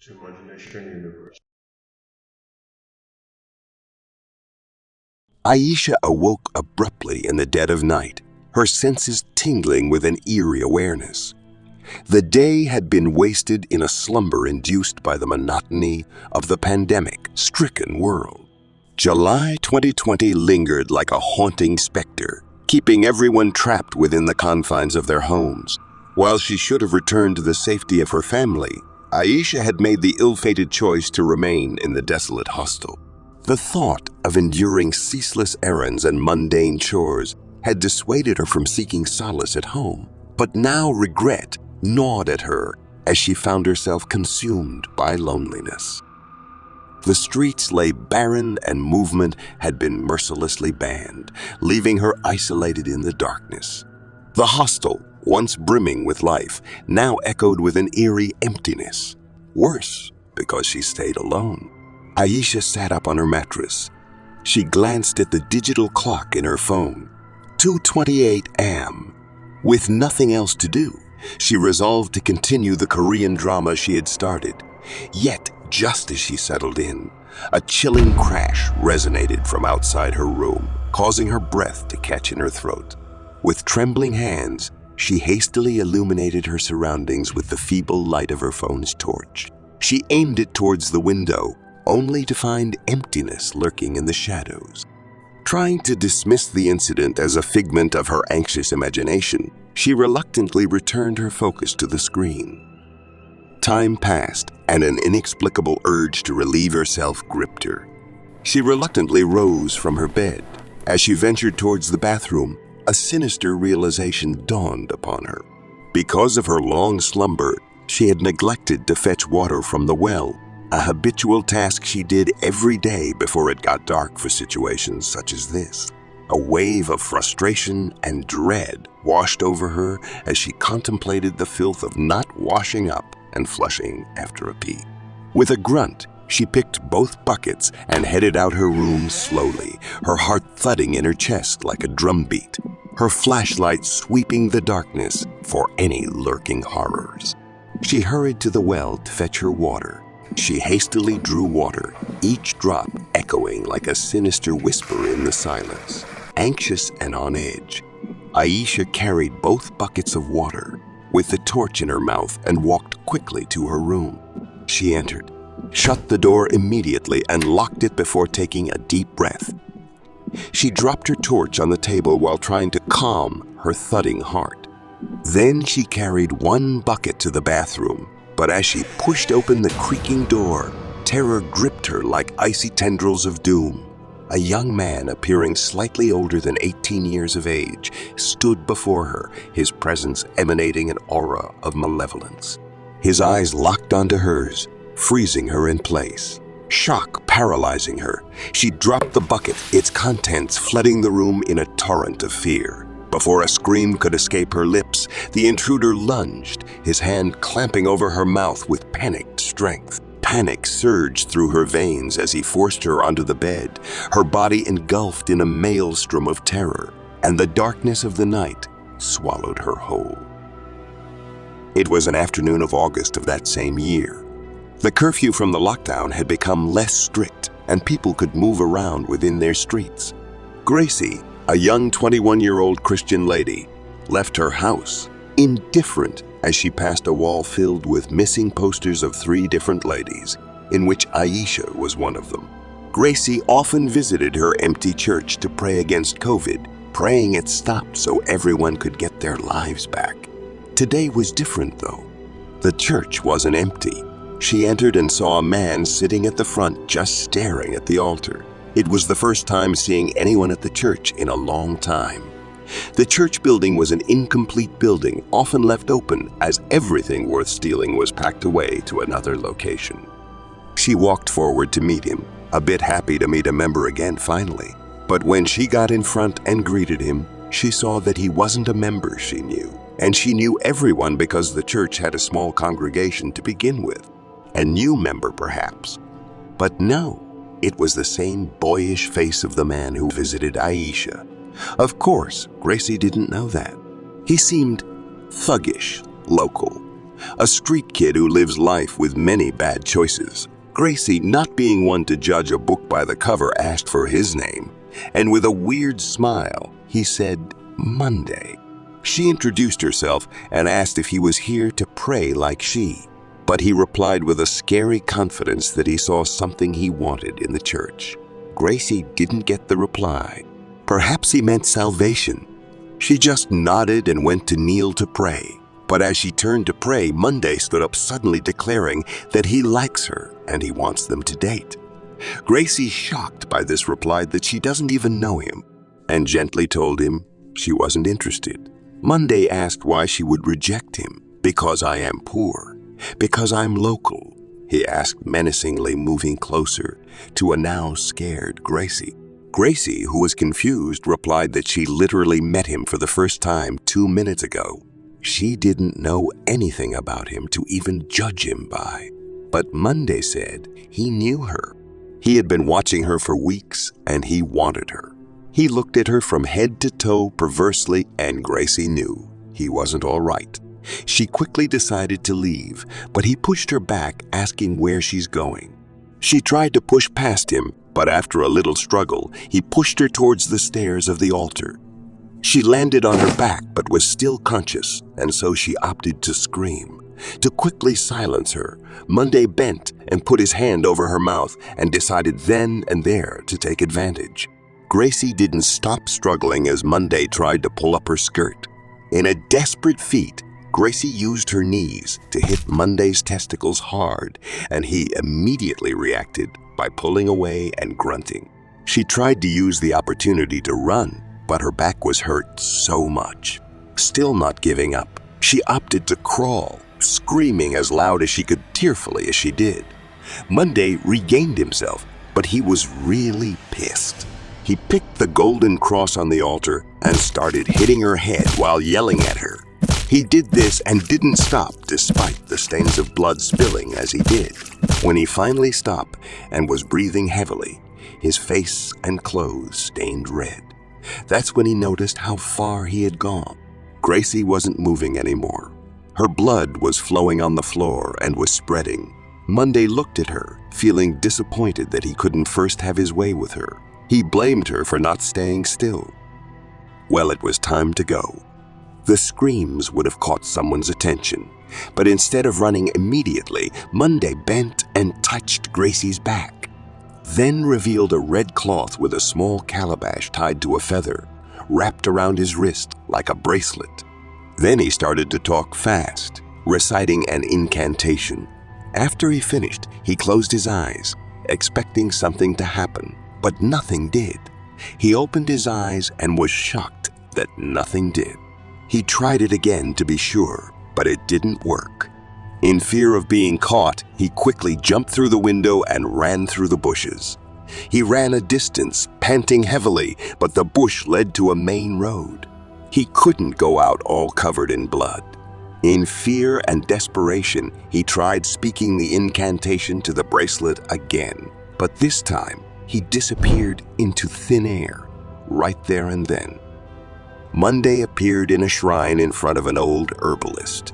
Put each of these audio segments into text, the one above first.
to imagination universe. Aisha awoke abruptly in the dead of night, her senses tingling with an eerie awareness. The day had been wasted in a slumber induced by the monotony of the pandemic-stricken world. July 2020 lingered like a haunting specter, keeping everyone trapped within the confines of their homes. While she should have returned to the safety of her family, Aisha had made the ill-fated choice to remain in the desolate hostel. The thought of enduring ceaseless errands and mundane chores had dissuaded her from seeking solace at home, but now regret gnawed at her as she found herself consumed by loneliness. The streets lay barren and movement had been mercilessly banned, leaving her isolated in the darkness. The hostel, once brimming with life, now echoed with an eerie emptiness. Worse, because she stayed alone. Aisha sat up on her mattress. She glanced at the digital clock in her phone. 2:28 a.m. With nothing else to do, she resolved to continue the Korean drama she had started. Yet, just as she settled in, a chilling crash resonated from outside her room, causing her breath to catch in her throat. With trembling hands, she hastily illuminated her surroundings with the feeble light of her phone's torch. She aimed it towards the window, only to find emptiness lurking in the shadows. Trying to dismiss the incident as a figment of her anxious imagination, she reluctantly returned her focus to the screen. Time passed, and an inexplicable urge to relieve herself gripped her. She reluctantly rose from her bed. As she ventured towards the bathroom, a sinister realization dawned upon her. Because of her long slumber, she had neglected to fetch water from the well, a habitual task she did every day before it got dark for situations such as this. A wave of frustration and dread washed over her as she contemplated the filth of not washing up and flushing after a pee. With a grunt, she picked both buckets and headed out her room slowly, her heart thudding in her chest like a drumbeat, her flashlight sweeping the darkness for any lurking horrors. She hurried to the well to fetch her water. She hastily drew water, each drop echoing like a sinister whisper in the silence. Anxious and on edge, Aisha carried both buckets of water with the torch in her mouth and walked quickly to her room. She entered, shut the door immediately, and locked it before taking a deep breath. She dropped her torch on the table while trying to calm her thudding heart. Then she carried one bucket to the bathroom, but as she pushed open the creaking door, terror gripped her like icy tendrils of doom. A young man appearing slightly older than 18 years of age stood before her, his presence emanating an aura of malevolence. His eyes locked onto hers, freezing her in place. Shock paralyzing her, she dropped the bucket, its contents flooding the room in a torrent of fear. Before a scream could escape her lips, the intruder lunged, his hand clamping over her mouth with panicked strength. Panic surged through her veins as he forced her onto the bed, her body engulfed in a maelstrom of terror, and the darkness of the night swallowed her whole. It was an afternoon of August of that same year. The curfew from the lockdown had become less strict, and people could move around within their streets. Gracie, a young 21-year-old Christian lady, left her house, indifferent as she passed a wall filled with missing posters of 3 different ladies, in which Aisha was one of them. Gracie often visited her empty church to pray against COVID, praying it stopped so everyone could get their lives back. Today was different, though. The church wasn't empty. She entered and saw a man sitting at the front just staring at the altar. It was the first time seeing anyone at the church in a long time. The church building was an incomplete building, often left open as everything worth stealing was packed away to another location. She walked forward to meet him, a bit happy to meet a member again finally. But when she got in front and greeted him, she saw that he wasn't a member she knew. And she knew everyone because the church had a small congregation to begin with. A new member, perhaps. But no, it was the same boyish face of the man who visited Aisha. Of course, Gracie didn't know that. He seemed thuggish, local. a street kid who lives life with many bad choices. Gracie, not being one to judge a book by the cover, asked for his name, and with a weird smile, he said, Monday. She introduced herself and asked if he was here to pray like she, but he replied with a scary confidence that he saw something he wanted in the church. Gracie didn't get the reply. Perhaps he meant salvation. She just nodded and went to kneel to pray. But as she turned to pray, Monday stood up suddenly declaring that he likes her and he wants them to date. Gracie, shocked by this, replied that she doesn't even know him and gently told him she wasn't interested. Monday asked why she would reject him. Because I am poor. Because I'm local, he asked menacingly, moving closer to a now scared Gracie. Gracie, who was confused, replied that she literally met him for the first time 2 minutes ago. She didn't know anything about him to even judge him by. But Monday said he knew her. He had been watching her for weeks and he wanted her. He looked at her from head to toe perversely, and Gracie knew he wasn't all right. She quickly decided to leave, but he pushed her back, asking where she's going. She tried to push past him, but after a little struggle, he pushed her towards the stairs of the altar. She landed on her back but was still conscious, and so she opted to scream. To quickly silence her, Monday bent and put his hand over her mouth and decided then and there to take advantage. Gracie didn't stop struggling as Monday tried to pull up her skirt. In a desperate feat, Gracie used her knees to hit Monday's testicles hard, and he immediately reacted by pulling away and grunting. She tried to use the opportunity to run, but her back was hurt so much. Still not giving up, she opted to crawl, screaming as loud as she could tearfully as she did. Monday regained himself, but he was really pissed. He picked the golden cross on the altar and started hitting her head while yelling at her. He did this and didn't stop despite the stains of blood spilling as he did. When he finally stopped and was breathing heavily, his face and clothes stained red. That's when he noticed how far he had gone. Gracie wasn't moving anymore. Her blood was flowing on the floor and was spreading. Monday looked at her, feeling disappointed that he couldn't first have his way with her. He blamed her for not staying still. Well, it was time to go. The screams would have caught someone's attention, but instead of running immediately, Monday bent and touched Gracie's back, then revealed a red cloth with a small calabash tied to a feather, wrapped around his wrist like a bracelet. Then he started to talk fast, reciting an incantation. After he finished, he closed his eyes, expecting something to happen, but nothing did. He opened his eyes and was shocked that nothing did. He tried it again to be sure, but it didn't work. In fear of being caught, he quickly jumped through the window and ran through the bushes. He ran a distance, panting heavily, but the bush led to a main road. He couldn't go out all covered in blood. In fear and desperation, he tried speaking the incantation to the bracelet again, but this time he disappeared into thin air, right there and then. Monday appeared in a shrine in front of an old herbalist.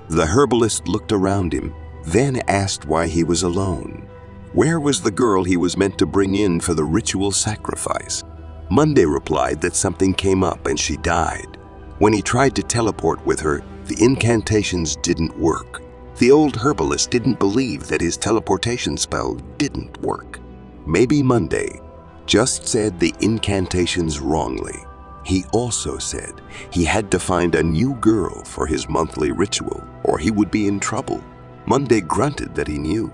The herbalist looked around him, then asked why he was alone. Where was the girl he was meant to bring in for the ritual sacrifice? Monday replied that something came up and she died. When he tried to teleport with her, the incantations didn't work. The old herbalist didn't believe that his teleportation spell didn't work. Maybe Monday just said the incantations wrongly. He also said he had to find a new girl for his monthly ritual, or he would be in trouble. Monday grunted that he knew.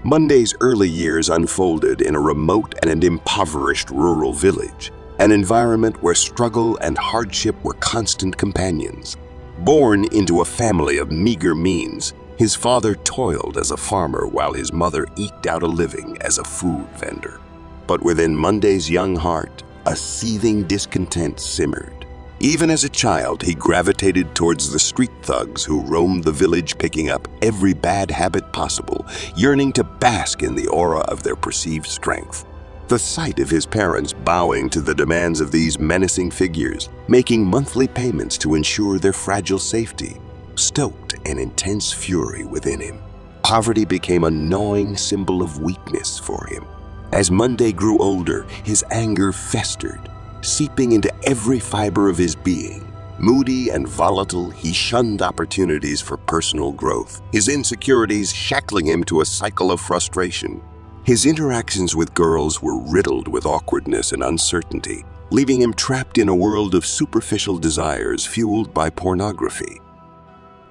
Monday's early years unfolded in a remote and impoverished rural village, an environment where struggle and hardship were constant companions. Born into a family of meager means, his father toiled as a farmer while his mother eked out a living as a food vendor. But within Monday's young heart, a seething discontent simmered. Even as a child, he gravitated towards the street thugs who roamed the village, picking up every bad habit possible, yearning to bask in the aura of their perceived strength. The sight of his parents bowing to the demands of these menacing figures, making monthly payments to ensure their fragile safety, stoked an intense fury within him. Poverty became a gnawing symbol of weakness for him. As Monday grew older, his anger festered, seeping into every fiber of his being. Moody and volatile, he shunned opportunities for personal growth, his insecurities shackling him to a cycle of frustration. His interactions with girls were riddled with awkwardness and uncertainty, leaving him trapped in a world of superficial desires fueled by pornography.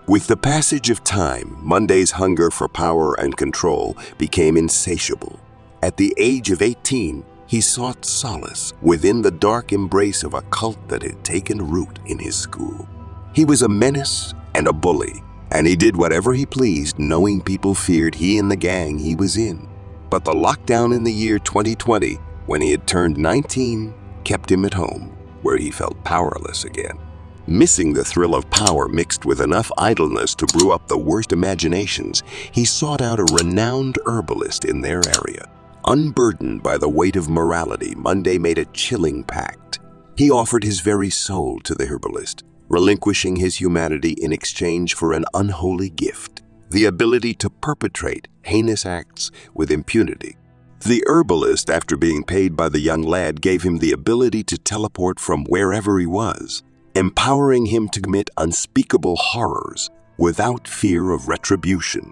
With the passage of time, Monday's hunger for power and control became insatiable. At the age of 18, he sought solace within the dark embrace of a cult that had taken root in his school. He was a menace and a bully, and he did whatever he pleased, knowing people feared he and the gang he was in. But the lockdown in the year 2020, when he had turned 19, kept him at home, where he felt powerless again. Missing the thrill of power mixed with enough idleness to brew up the worst imaginations, he sought out a renowned herbalist in their area. Unburdened by the weight of morality, Monday made a chilling pact. He offered his very soul to the herbalist, relinquishing his humanity in exchange for an unholy gift: the ability to perpetrate heinous acts with impunity. The herbalist, after being paid by the young lad, gave him the ability to teleport from wherever he was, empowering him to commit unspeakable horrors without fear of retribution.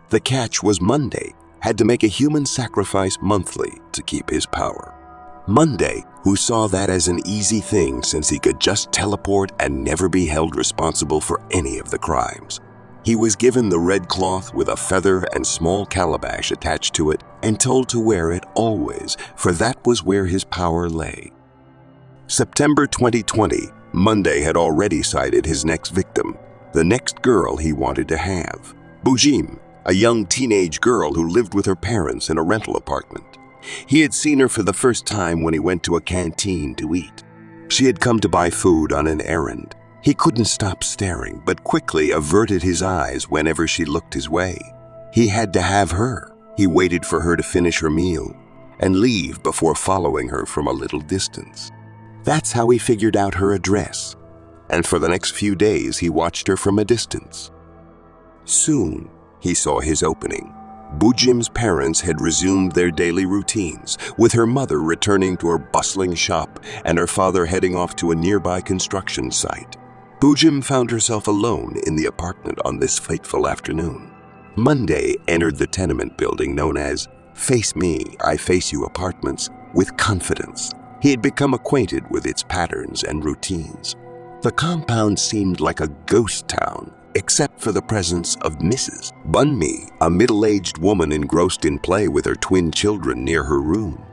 The catch was Monday had to make a human sacrifice monthly to keep his power. Monday, who saw that as an easy thing since he could just teleport and never be held responsible for any of the crimes. He was given the red cloth with a feather and small calabash attached to it and told to wear it always, for that was where his power lay. September 2020, Monday had already sighted his next victim, the next girl he wanted to have. Bujim, a young teenage girl who lived with her parents in a rental apartment. He had seen her for the first time when he went to a canteen to eat. She had come to buy food on an errand. He couldn't stop staring, but quickly averted his eyes whenever she looked his way. He had to have her. He waited for her to finish her meal and leave before following her from a little distance. That's how he figured out her address, and for the next few days he watched her from a distance. Soon, he saw his opening. Bujim's parents had resumed their daily routines, with her mother returning to her bustling shop and her father heading off to a nearby construction site. Bujim found herself alone in the apartment on this fateful afternoon. Monday entered the tenement building known as Face Me, I Face You Apartments with confidence. He had become acquainted with its patterns and routines. The compound seemed like a ghost town, except for the presence of Mrs. Bunmi, a middle-aged woman engrossed in play with her twin children near her room.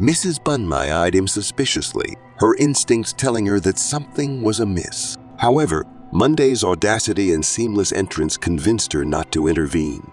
Mrs. Bunmi eyed him suspiciously, her instincts telling her that something was amiss. However, Monday's audacity and seamless entrance convinced her not to intervene.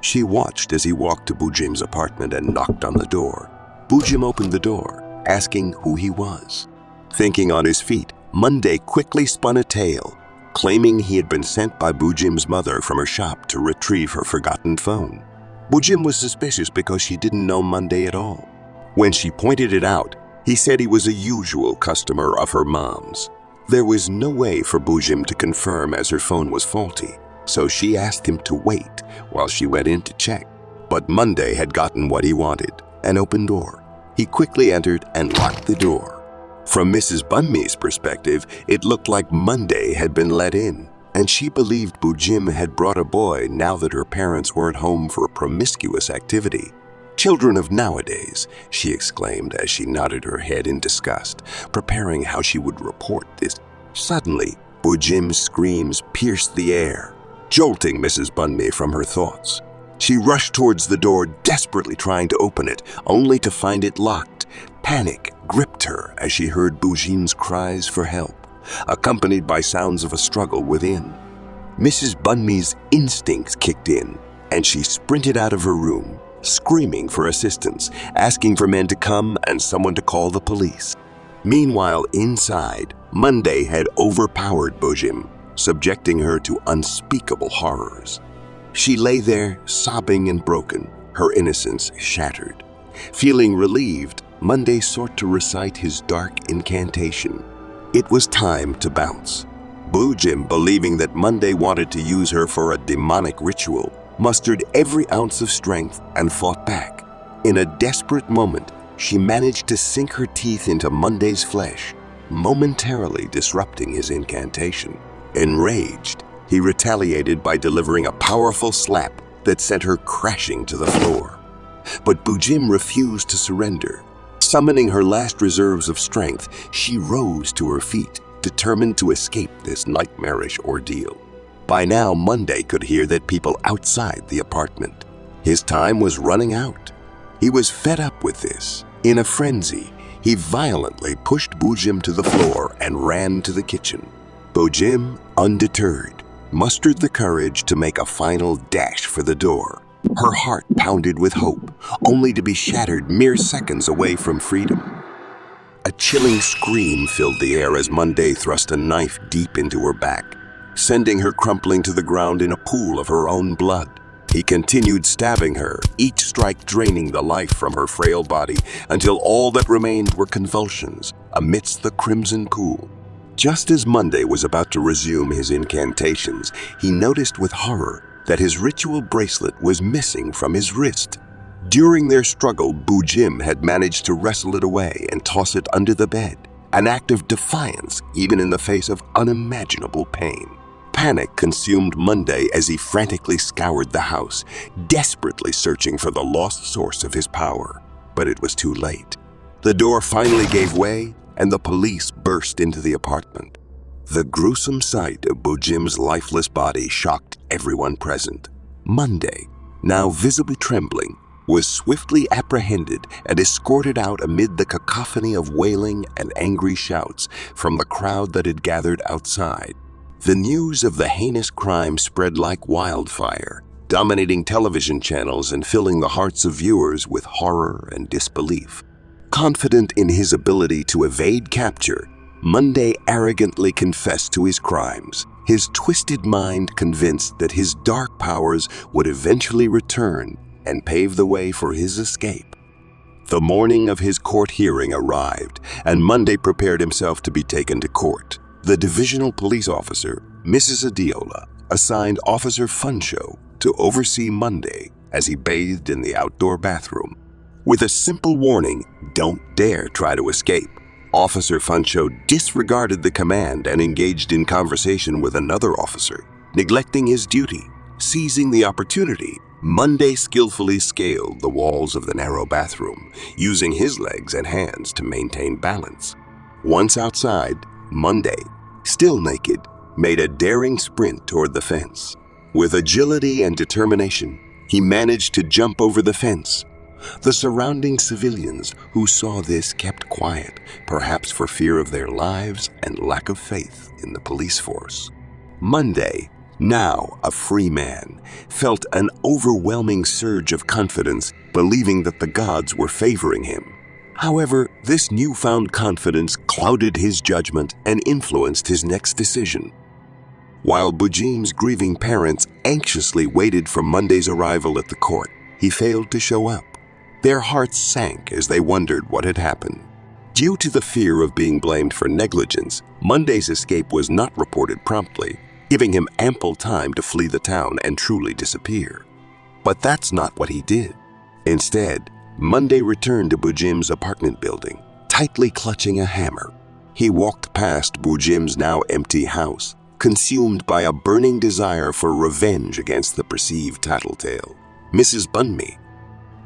She watched as he walked to Bujim's apartment and knocked on the door. Bujim opened the door, asking who he was. Thinking on his feet, Monday quickly spun a tale, claiming he had been sent by Bujim's mother from her shop to retrieve her forgotten phone. Bujim was suspicious because she didn't know Monday at all. When she pointed it out, he said he was a usual customer of her mom's. There was no way for Bujim to confirm as her phone was faulty, so she asked him to wait while she went in to check. But Monday had gotten what he wanted, an open door. He quickly entered and locked the door. From Mrs. Bunmi's perspective, it looked like Monday had been let in, and she believed Bujim had brought a boy now that her parents weren't home for a promiscuous activity. "Children of nowadays," she exclaimed as she nodded her head in disgust, preparing how she would report this. Suddenly, Bujim's screams pierced the air, jolting Mrs. Bunmi from her thoughts. She rushed towards the door, desperately trying to open it, only to find it locked. Panic gripped her as she heard Bujim's cries for help, accompanied by sounds of a struggle within. Mrs. Bunmi's instincts kicked in, and she sprinted out of her room, screaming for assistance, asking for men to come and someone to call the police. Meanwhile, inside, Monday had overpowered Bujim, subjecting her to unspeakable horrors. She lay there, sobbing and broken, her innocence shattered. Feeling relieved, Monday sought to recite his dark incantation. It was time to bounce. Bujim, believing that Monday wanted to use her for a demonic ritual, mustered every ounce of strength and fought back. In a desperate moment, she managed to sink her teeth into Monday's flesh, momentarily disrupting his incantation. Enraged, he retaliated by delivering a powerful slap that sent her crashing to the floor. But Bujim refused to surrender. Summoning her last reserves of strength, she rose to her feet, determined to escape this nightmarish ordeal. By now, Monday could hear that people outside the apartment. His time was running out. He was fed up with this. In a frenzy, he violently pushed Bujim to the floor and ran to the kitchen. Bujim, undeterred, mustered the courage to make a final dash for the door. Her heart pounded with hope, only to be shattered mere seconds away from freedom. A chilling scream filled the air as Monday thrust a knife deep into her back, sending her crumpling to the ground in a pool of her own blood. He continued stabbing her, each strike draining the life from her frail body until all that remained were convulsions amidst the crimson pool. Just as Monday was about to resume his incantations, he noticed with horror that his ritual bracelet was missing from his wrist. During their struggle, Bujim had managed to wrestle it away and toss it under the bed, an act of defiance even in the face of unimaginable pain. Panic consumed Monday as he frantically scoured the house, desperately searching for the lost source of his power. But it was too late. The door finally gave way, and the police burst into the apartment. The gruesome sight of Bujim's lifeless body shocked everyone present. Monday, now visibly trembling, was swiftly apprehended and escorted out amid the cacophony of wailing and angry shouts from the crowd that had gathered outside. The news of the heinous crime spread like wildfire, dominating television channels and filling the hearts of viewers with horror and disbelief. Confident in his ability to evade capture, Monday arrogantly confessed to his crimes, his twisted mind convinced that his dark powers would eventually return and pave the way for his escape. The morning of his court hearing arrived, and Monday prepared himself to be taken to court. The divisional police officer, Mrs. Adiola, assigned Officer Funcho to oversee Monday as he bathed in the outdoor bathroom. With a simple warning, "Don't dare try to escape," Officer Funcho disregarded the command and engaged in conversation with another officer, neglecting his duty. Seizing the opportunity, Monday skillfully scaled the walls of the narrow bathroom, using his legs and hands to maintain balance. Once outside, Monday, still naked, made a daring sprint toward the fence. With agility and determination, he managed to jump over the fence. The surrounding civilians who saw this kept quiet, perhaps for fear of their lives and lack of faith in the police force. Monday, now a free man, felt an overwhelming surge of confidence, believing that the gods were favoring him. However, this newfound confidence clouded his judgment and influenced his next decision. While Bujim's grieving parents anxiously waited for Monday's arrival at the court, he failed to show up. Their hearts sank as they wondered what had happened. Due to the fear of being blamed for negligence, Monday's escape was not reported promptly, giving him ample time to flee the town and truly disappear. But that's not what he did. Instead, Monday returned to Bujim's apartment building, tightly clutching a hammer. He walked past Bujim's now empty house, consumed by a burning desire for revenge against the perceived tattletale, Mrs. Bunmi.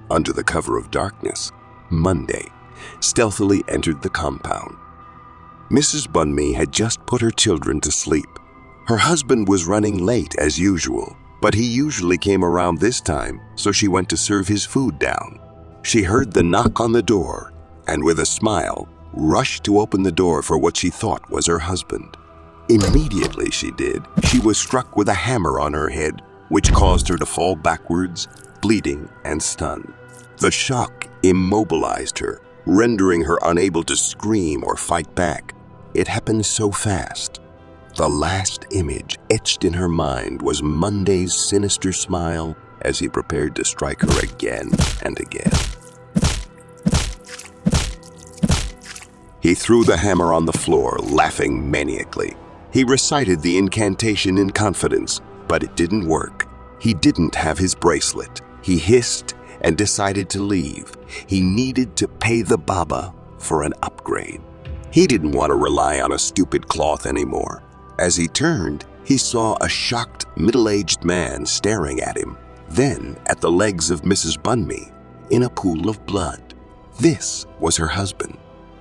Under the cover of darkness, Monday stealthily entered the compound. Mrs. Bunmi had just put her children to sleep. Her husband was running late as usual, but he usually came around this time, so she went to serve his food down. She heard the knock on the door and, with a smile, rushed to open the door for what she thought was her husband. Immediately she was struck with a hammer on her head, which caused her to fall backwards, bleeding and stunned. The shock immobilized her, rendering her unable to scream or fight back. It happened so fast. The last image etched in her mind was Monday's sinister smile as he prepared to strike her again and again. He threw the hammer on the floor, laughing maniacally. He recited the incantation in confidence, but it didn't work. He didn't have his bracelet. He hissed and decided to leave. He needed to pay the Baba for an upgrade. He didn't want to rely on a stupid cloth anymore. As he turned, he saw a shocked, middle-aged man staring at him, then at the legs of Mrs. Bunme in a pool of blood. This was her husband.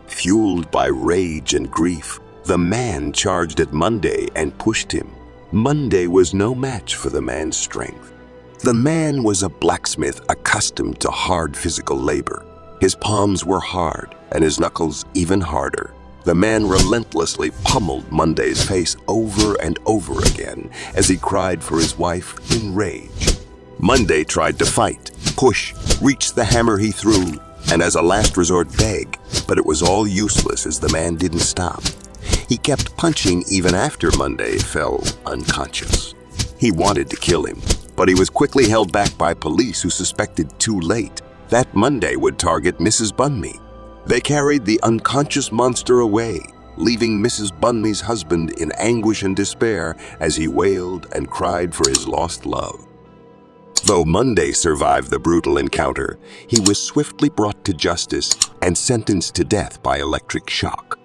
Fueled by rage and grief, the man charged at Monday and pushed him. Monday was no match for the man's strength. The man was a blacksmith accustomed to hard physical labor. His palms were hard and his knuckles even harder. The man relentlessly pummeled Monday's face over and over again as he cried for his wife in rage. Monday tried to fight, push, reach the hammer he threw, and as a last resort beg, but it was all useless as the man didn't stop. He kept punching even after Monday fell unconscious. He wanted to kill him, but he was quickly held back by police who suspected too late that Monday would target Mrs. Bunme. They carried the unconscious monster away, leaving Mrs. Bunme's husband in anguish and despair as he wailed and cried for his lost love. Though Monday survived the brutal encounter, he was swiftly brought to justice and sentenced to death by electric shock.